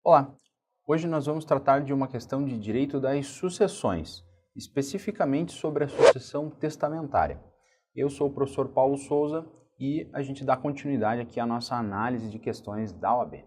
Olá! Hoje nós vamos tratar de uma questão de direito das sucessões, especificamente sobre a sucessão testamentária. Eu sou o professor Paulo Souza e a gente dá continuidade aqui à nossa análise de questões da OAB.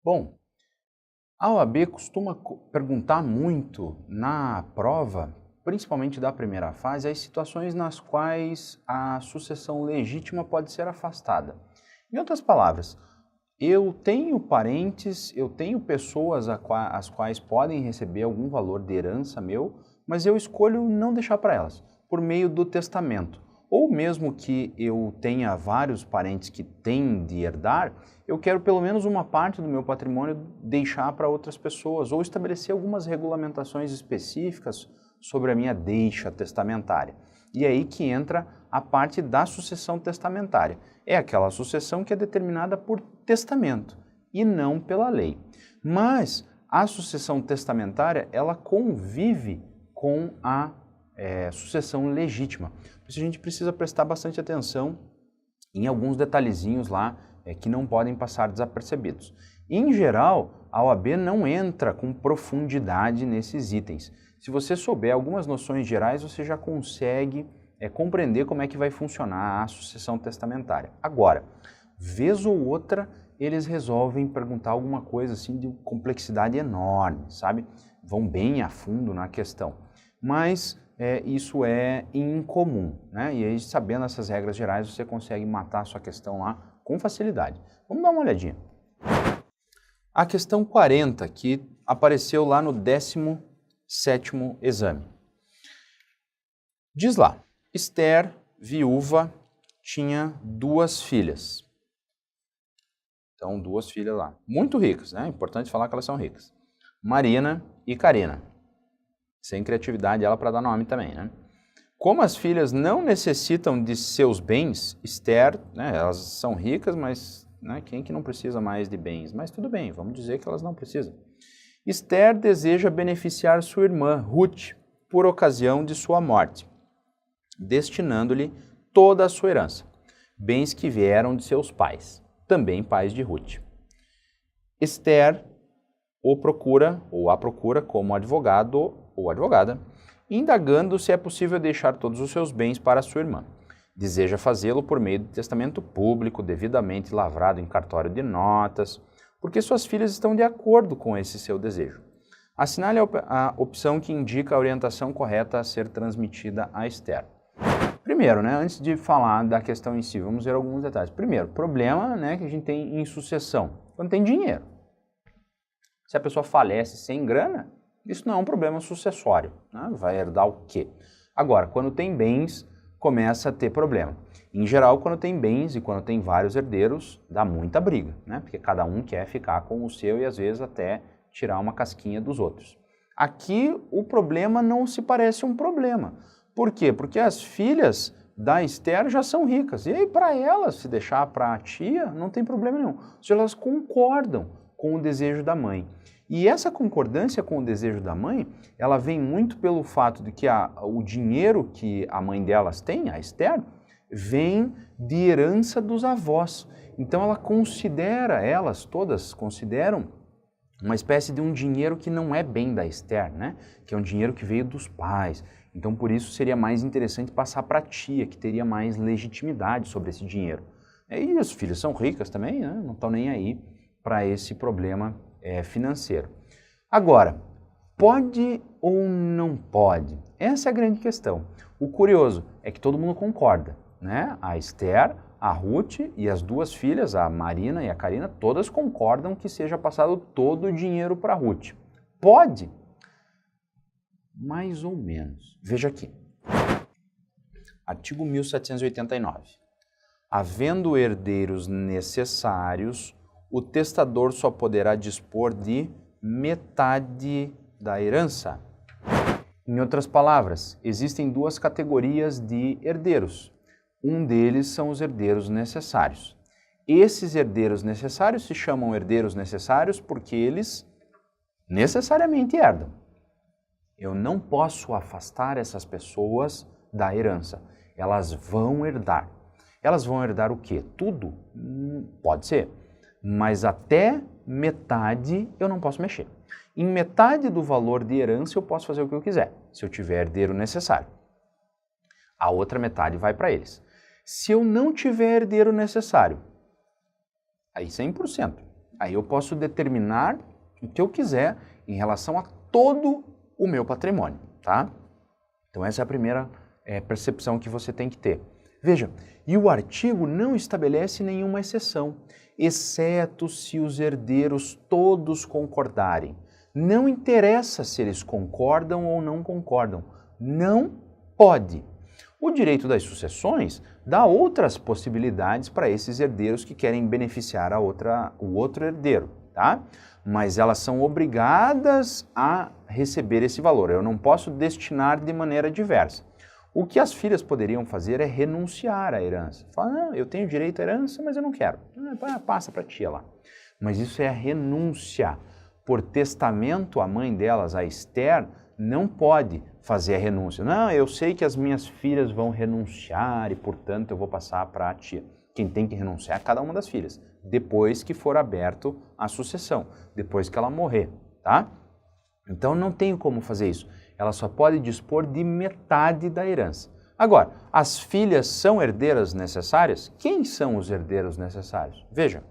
Bom, a OAB costuma perguntar muito na prova, principalmente da primeira fase, as situações nas quais a sucessão legítima pode ser afastada. Em outras palavras, eu tenho parentes, eu tenho pessoas as quais podem receber algum valor de herança meu, mas eu escolho não deixar para elas, por meio do testamento. Ou mesmo que eu tenha vários parentes que têm de herdar, eu quero pelo menos uma parte do meu patrimônio deixar para outras pessoas, ou estabelecer algumas regulamentações específicas sobre a minha deixa testamentária. E é aí que entra a parte da sucessão testamentária. É aquela sucessão que é determinada por testamento e não pela lei. Mas a sucessão testamentária, ela convive com a sucessão legítima. Por isso a gente precisa prestar bastante atenção em alguns detalhezinhos lá que não podem passar desapercebidos. Em geral, a OAB não entra com profundidade nesses itens. Se você souber algumas noções gerais, você já consegue compreender como é que vai funcionar a sucessão testamentária. Agora, vez ou outra, eles resolvem perguntar alguma coisa assim de complexidade enorme, sabe? Vão bem a fundo na questão. Mas isso é incomum, né? E aí, sabendo essas regras gerais, você consegue matar a sua questão lá com facilidade. Vamos dar uma olhadinha. A questão 40, que apareceu lá no 17º exame. Diz lá, Esther, viúva, tinha 2 filhas. Então, 2 filhas lá. Muito ricas, né? Importante falar que elas são ricas. Marina e Carina. Sem criatividade ela para dar nome também, né? Como as filhas não necessitam de seus bens, Esther, né, elas são ricas, mas né, quem que não precisa mais de bens? Mas tudo bem, vamos dizer que elas não precisam. Esther deseja beneficiar sua irmã, Ruth, por ocasião de sua morte, destinando-lhe toda a sua herança, bens que vieram de seus pais, também pais de Ruth. Esther o procura, ou a procura, como advogado ou advogada, indagando se é possível deixar todos os seus bens para sua irmã. Deseja fazê-lo por meio de testamento público, devidamente lavrado em cartório de notas, porque suas filhas estão de acordo com esse seu desejo. Assinale a opção que indica a orientação correta a ser transmitida a Esther. Primeiro, né, antes de falar da questão em si, vamos ver alguns detalhes. Primeiro, problema né, que a gente tem em sucessão, quando tem dinheiro. Se a pessoa falece sem grana, isso não é um problema sucessório, né? Vai herdar o quê? Agora, quando tem bens, começa a ter problema. Em geral, quando tem bens e quando tem vários herdeiros, dá muita briga, né? Porque cada um quer ficar com o seu e às vezes até tirar uma casquinha dos outros. Aqui o problema não se parece um problema. Por quê? Porque as filhas da Esther já são ricas. E aí para elas, se deixar para a tia, não tem problema nenhum. Ou seja, elas concordam com o desejo da mãe. E essa concordância com o desejo da mãe, ela vem muito pelo fato de que o dinheiro que a mãe delas tem, a Esther, vem de herança dos avós. Então elas todas consideram uma espécie de um dinheiro que não é bem da Esther, né? Que é um dinheiro que veio dos pais. Então por isso seria mais interessante passar para a tia, que teria mais legitimidade sobre esse dinheiro. E os filhos são ricas também, né? Não estão nem aí para esse problema financeiro. Agora, pode ou não pode? Essa é a grande questão. O curioso é que todo mundo concorda, né? A Esther, a Ruth e as 2 filhas, a Marina e a Carina, todas concordam que seja passado todo o dinheiro para Ruth. Pode? Mais ou menos. Veja aqui. Artigo 1789. Havendo herdeiros necessários, o testador só poderá dispor de metade da herança. Em outras palavras, existem 2 categorias de herdeiros. Um deles são os herdeiros necessários. Esses herdeiros necessários se chamam herdeiros necessários porque eles necessariamente herdam. Eu não posso afastar essas pessoas da herança. Elas vão herdar. Elas vão herdar o quê? Tudo? Pode ser. Mas até metade eu não posso mexer. Em metade do valor de herança eu posso fazer o que eu quiser, se eu tiver herdeiro necessário. A outra metade vai para eles. Se eu não tiver herdeiro necessário, aí 100%. Aí eu posso determinar o que eu quiser em relação a todo o meu patrimônio, tá? Então essa é a primeira percepção que você tem que ter. Veja, e o artigo não estabelece nenhuma exceção, exceto se os herdeiros todos concordarem. Não interessa se eles concordam ou não concordam, não pode. O direito das sucessões dá outras possibilidades para esses herdeiros que querem beneficiar o outro herdeiro, tá? Mas elas são obrigadas a receber esse valor. Eu não posso destinar de maneira diversa. O que as filhas poderiam fazer é renunciar à herança. Falar, eu tenho direito à herança, mas eu não quero. Passa para a tia lá. Mas isso é a renúncia. Por testamento, a mãe delas, a Esther, não pode fazer a renúncia. Não, eu sei que as minhas filhas vão renunciar e, portanto, eu vou passar para a tia. Quem tem que renunciar é cada uma das filhas, depois que for aberto a sucessão, depois que ela morrer, tá? Então não tem como fazer isso. Ela só pode dispor de metade da herança. Agora, as filhas são herdeiras necessárias? Quem são os herdeiros necessários? Veja,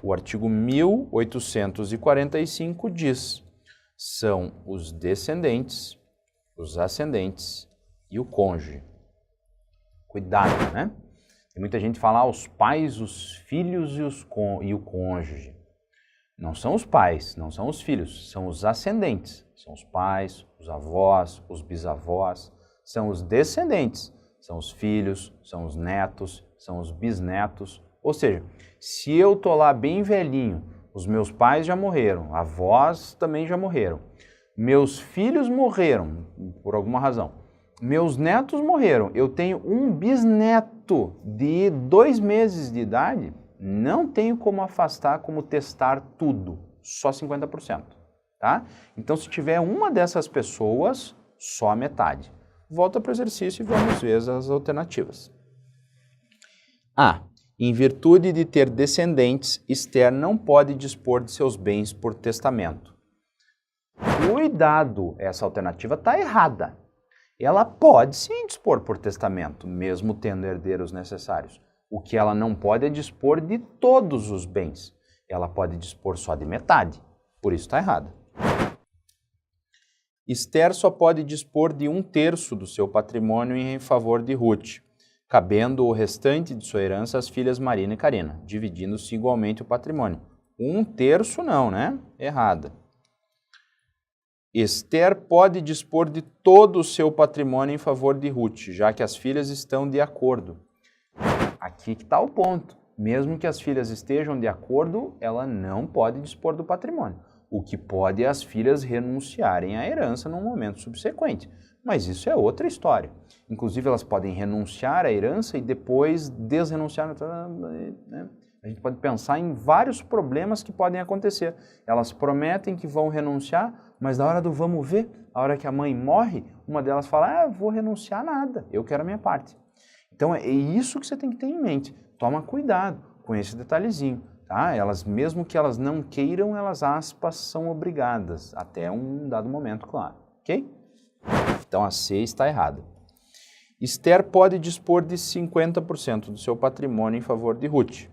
o artigo 1845 diz: são os descendentes, os ascendentes e o cônjuge. Cuidado, né? Tem muita gente que fala os pais, os filhos e o cônjuge. Não são os pais, não são os filhos, são os ascendentes. São os pais, os avós, os bisavós, são os descendentes. São os filhos, são os netos, são os bisnetos. Ou seja, se eu estou lá bem velhinho, os meus pais já morreram, avós também já morreram, meus filhos morreram por alguma razão, meus netos morreram, eu tenho um bisneto de 2 meses de idade, não tenho como afastar, como testar tudo, só 50%, tá? Então, se tiver uma dessas pessoas, só a metade. Volta para o exercício e vamos ver as alternativas. A. Em virtude de ter descendentes, Esther não pode dispor de seus bens por testamento. Cuidado, essa alternativa está errada. Ela pode sim dispor por testamento, mesmo tendo herdeiros necessários. O que ela não pode é dispor de todos os bens. Ela pode dispor só de metade. Por isso está errada. Esther só pode dispor de 1/3 do seu patrimônio em favor de Ruth, cabendo o restante de sua herança às filhas Marina e Carina, dividindo-se igualmente o patrimônio. 1/3 não, né? Errada. Esther pode dispor de todo o seu patrimônio em favor de Ruth, já que as filhas estão de acordo. Aqui que está o ponto. Mesmo que as filhas estejam de acordo, ela não pode dispor do patrimônio. O que pode é as filhas renunciarem à herança num momento subsequente. Mas isso é outra história. Inclusive, elas podem renunciar à herança e depois desrenunciar. Né? A gente pode pensar em vários problemas que podem acontecer. Elas prometem que vão renunciar, mas na hora do vamos ver, a hora que a mãe morre, uma delas fala, vou renunciar nada, eu quero a minha parte. Então, é isso que você tem que ter em mente. Toma cuidado com esse detalhezinho. Tá? Elas, mesmo que elas não queiram, elas, aspas, são obrigadas, até um dado momento, claro. Ok? Então, a C está errada. Esther pode dispor de 50% do seu patrimônio em favor de Ruth,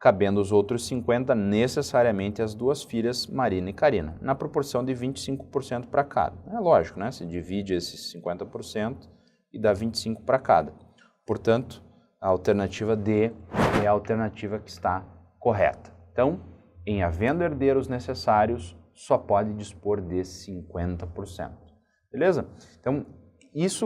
cabendo os outros 50% necessariamente às 2 filhas, Marina e Carina, na proporção de 25% para cada. É lógico, né? Se divide esses 50% e dá 25% para cada. Portanto, a alternativa D é a alternativa que está correta. Então, em havendo herdeiros necessários, só pode dispor de 50%. Beleza? Então,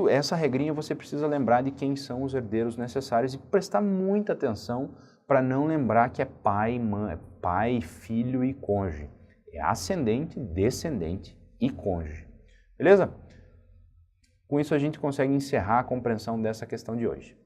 essa regrinha você precisa lembrar de quem são os herdeiros necessários e prestar muita atenção para não lembrar que é pai, mãe, pai, filho e cônjuge. É ascendente, descendente e cônjuge. Beleza? Com isso a gente consegue encerrar a compreensão dessa questão de hoje.